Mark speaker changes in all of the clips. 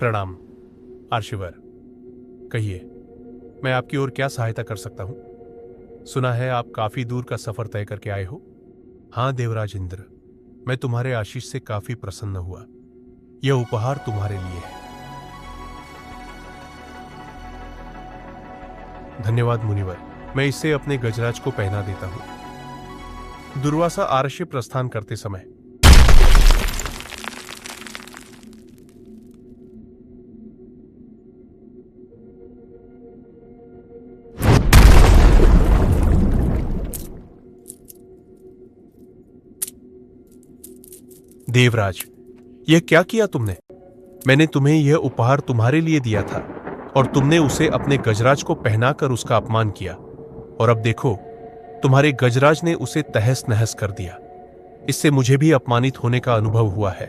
Speaker 1: प्रणाम आर्शिवर। कहिए, मैं आपकी ओर क्या सहायता कर सकता हूं? सुना है आप काफी दूर का सफर तय करके आए हो। हाँ देवराज इंद्र, मैं तुम्हारे आशीष से काफी प्रसन्न हुआ। यह उपहार तुम्हारे लिए है। धन्यवाद मुनिवर, मैं इसे अपने गजराज को पहना देता हूं। दुर्वासा आरष्य प्रस्थान करते समय देवराज, यह क्या किया तुमने? मैंने तुम्हें यह उपहार तुम्हारे लिए दिया था और तुमने उसे अपने गजराज को पहनाकर उसका अपमान किया, और अब देखो तुम्हारे गजराज ने उसे तहस नहस कर दिया। इससे मुझे भी अपमानित होने का अनुभव हुआ है।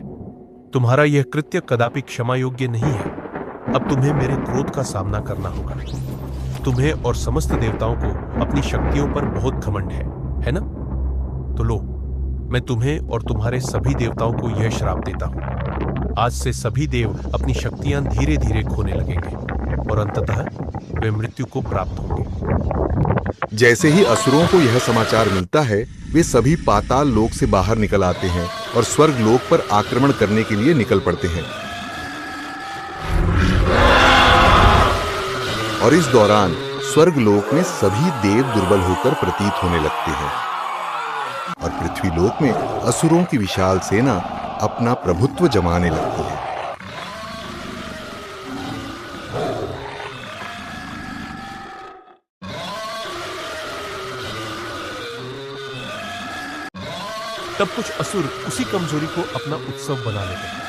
Speaker 1: तुम्हारा यह कृत्य कदापि क्षमा योग्य नहीं है। अब तुम्हें मेरे क्रोध का सामना करना होगा। तुम्हें और समस्त देवताओं को अपनी शक्तियों पर बहुत घमंड है ना? तो लो, मैं तुम्हें और तुम्हारे सभी देवताओं को यह श्राप देता हूं। आज से सभी देव अपनी शक्तियां धीरे धीरे खोने लगेंगे और अंततः वे मृत्यु को प्राप्त होंगे।
Speaker 2: जैसे ही असुरों को यह समाचार मिलता है, वे सभी पाताल लोक से बाहर निकल आते हैं और स्वर्ग लोक पर आक्रमण करने के लिए निकल पड़ते हैं। और इस दौरान स्वर्ग लोक में सभी देव दुर्बल होकर प्रतीत होने लगते हैं और पृथ्वी लोक में असुरों की विशाल सेना अपना प्रभुत्व जमाने लगती है।
Speaker 1: तब कुछ असुर उसी कमजोरी को अपना उत्सव बना लेते हैं।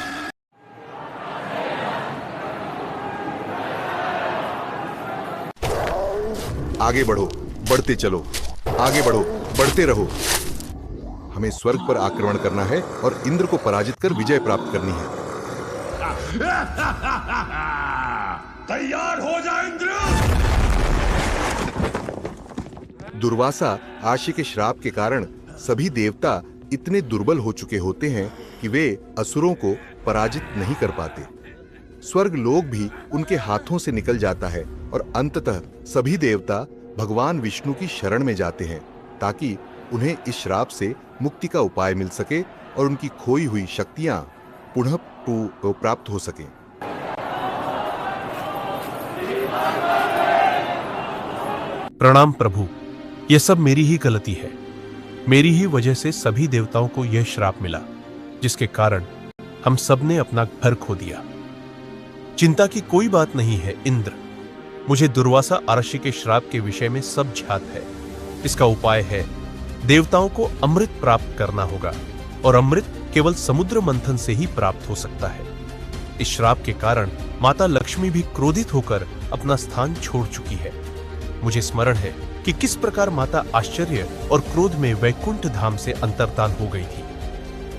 Speaker 2: आगे बढ़ो, बढ़ते चलो, आगे बढ़ो, बढ़ते रहो। हमें स्वर्ग पर आक्रमण करना है और इंद्र को पराजित कर विजय प्राप्त करनी है।
Speaker 3: तैयार हो जा इंद्र।
Speaker 2: दुर्वासा आशी के श्राप के कारण सभी देवता इतने दुर्बल हो चुके होते हैं कि वे असुरों को पराजित नहीं कर पाते। स्वर्ग लोक भी उनके हाथों से निकल जाता है और अंततः सभी देवता भगवान विष्णु की शरण में जाते हैं ताकि उन्हें इस श्राप से मुक्ति का उपाय मिल सके और उनकी खोई हुई शक्तियां पुनः प्राप्त हो सकें।
Speaker 1: प्रणाम प्रभु, यह सब मेरी ही गलती है। मेरी ही वजह से सभी देवताओं को यह श्राप मिला, जिसके कारण हम सब ने अपना घर खो दिया। चिंता की कोई बात नहीं है इंद्र। मुझे दुर्वासा आरष्य के श्राप के विषय में सब ज्ञात है। इसका उपाय है, देवताओं को अमृत प्राप्त करना होगा और अमृत केवल समुद्र मंथन से ही प्राप्त हो सकता है। इस श्राप के कारण माता लक्ष्मी भी क्रोधित होकर अपना स्थान छोड़ चुकी है। मुझे स्मरण है कि किस प्रकार माता आश्चर्य और क्रोध में वैकुंठ धाम से अंतर्धान हो गई थी।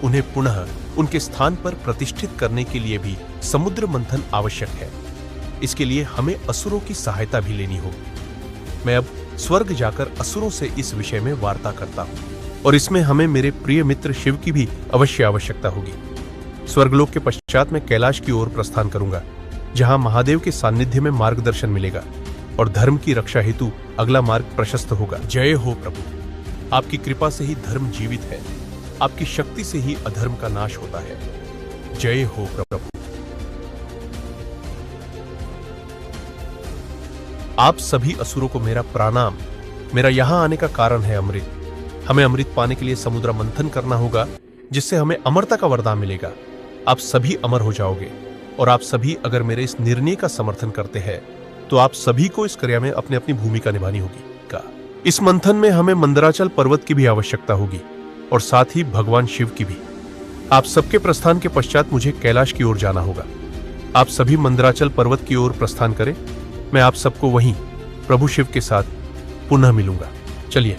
Speaker 1: उन्हें पुनः उनके स्थान पर प्रतिष्ठित करने के लिए भी समुद्र मंथन आवश्यक है। इसके लिए हमें असुरों की सहायता भी लेनी होगी। मैं अब स्वर्ग जाकर असुरों से इस विषय में वार्ता करता हूं, और इसमें हमें मेरे प्रिय मित्र शिव की भी अवश्य आवश्यकता होगी। स्वर्गलोक के पश्चात मैं कैलाश की ओर प्रस्थान करूंगा, जहां महादेव के सानिध्य में मार्गदर्शन मिलेगा और धर्म की रक्षा हेतु अगला मार्ग प्रशस्त होगा। जय हो प्रभु, आपकी कृपा से ही धर्म जीवित है, आपकी शक्ति से ही अधर्म का नाश होता है। जय हो प्रभु। आप सभी असुरों को मेरा प्रणाम। मेरा यहां आने का कारण है अमृत। हमें अमृत पाने के लिए समुद्र मंथन करना होगा, जिससे हमें अमरता का वरदान मिलेगा। आप सभी अमर हो जाओगे, और आप सभी अगर मेरे इस निर्णय का समर्थन करते हैं तो आप सभी को इस क्रिया में अपनी अपनी भूमिका निभानी होगी। इस मंथन में हमें मंदराचल पर्वत की भी आवश्यकता होगी और साथ ही भगवान शिव की भी। आप सबके प्रस्थान के पश्चात मुझे कैलाश की ओर जाना होगा। आप सभी मंदराचल पर्वत की ओर प्रस्थान करें। मैं आप सबको वहीं प्रभु शिव के साथ पुनः मिलूंगा। चलिए,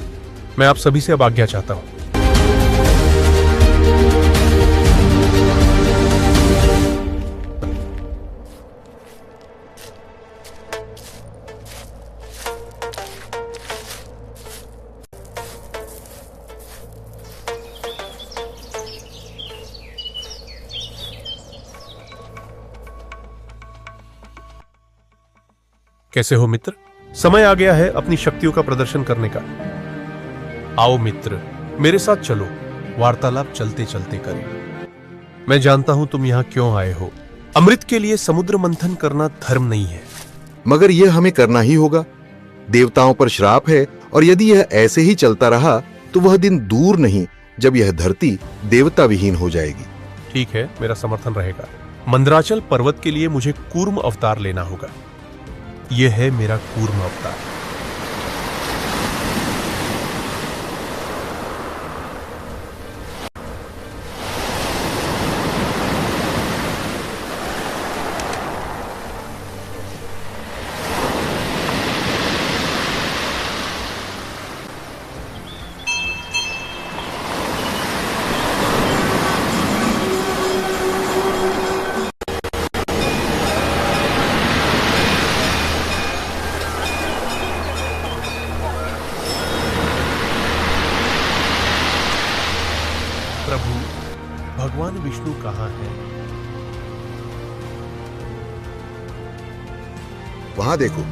Speaker 1: मैं आप सभी से अब आज्ञा चाहता हूं। कैसे हो मित्र? समय आ गया है अपनी शक्तियों का प्रदर्शन करने का। आओ मित्र, मेरे साथ चलो, वार्तालाप चलते चलते करें। मैं जानता हूं तुम यहां क्यों आए हो। अमृत के लिए समुद्र मंथन करना धर्म नहीं है।
Speaker 2: मगर यह हमें करना ही होगा। देवताओं पर श्राप है, और यदि यह ऐसे ही चलता रहा तो वह दिन दूर नहीं जब यह धरती देवता विहीन हो जाएगी।
Speaker 1: ठीक है, मेरा समर्थन रहेगा। मंदराचल पर्वत के लिए मुझे कूर्म अवतार लेना होगा। यह है मेरा कूर्म अवतार। प्रभु, भगवान विष्णु कहाँ है?
Speaker 2: वहां देखो।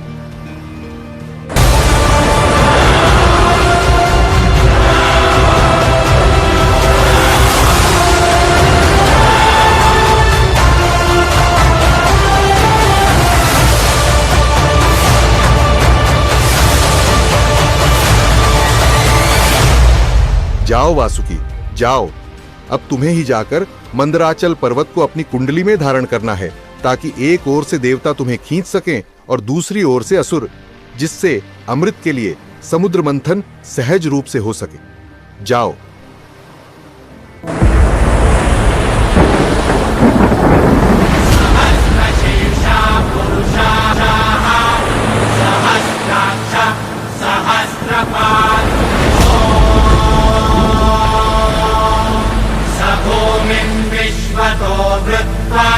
Speaker 2: जाओ वासुकी, जाओ। अब तुम्हें ही जाकर मंदराचल पर्वत को अपनी कुंडली में धारण करना है, ताकि एक ओर से देवता तुम्हें खींच सकें और दूसरी ओर से असुर, जिससे अमृत के लिए समुद्र मंथन सहज रूप से हो सके। जाओ।
Speaker 3: विश्वतो वृत्वा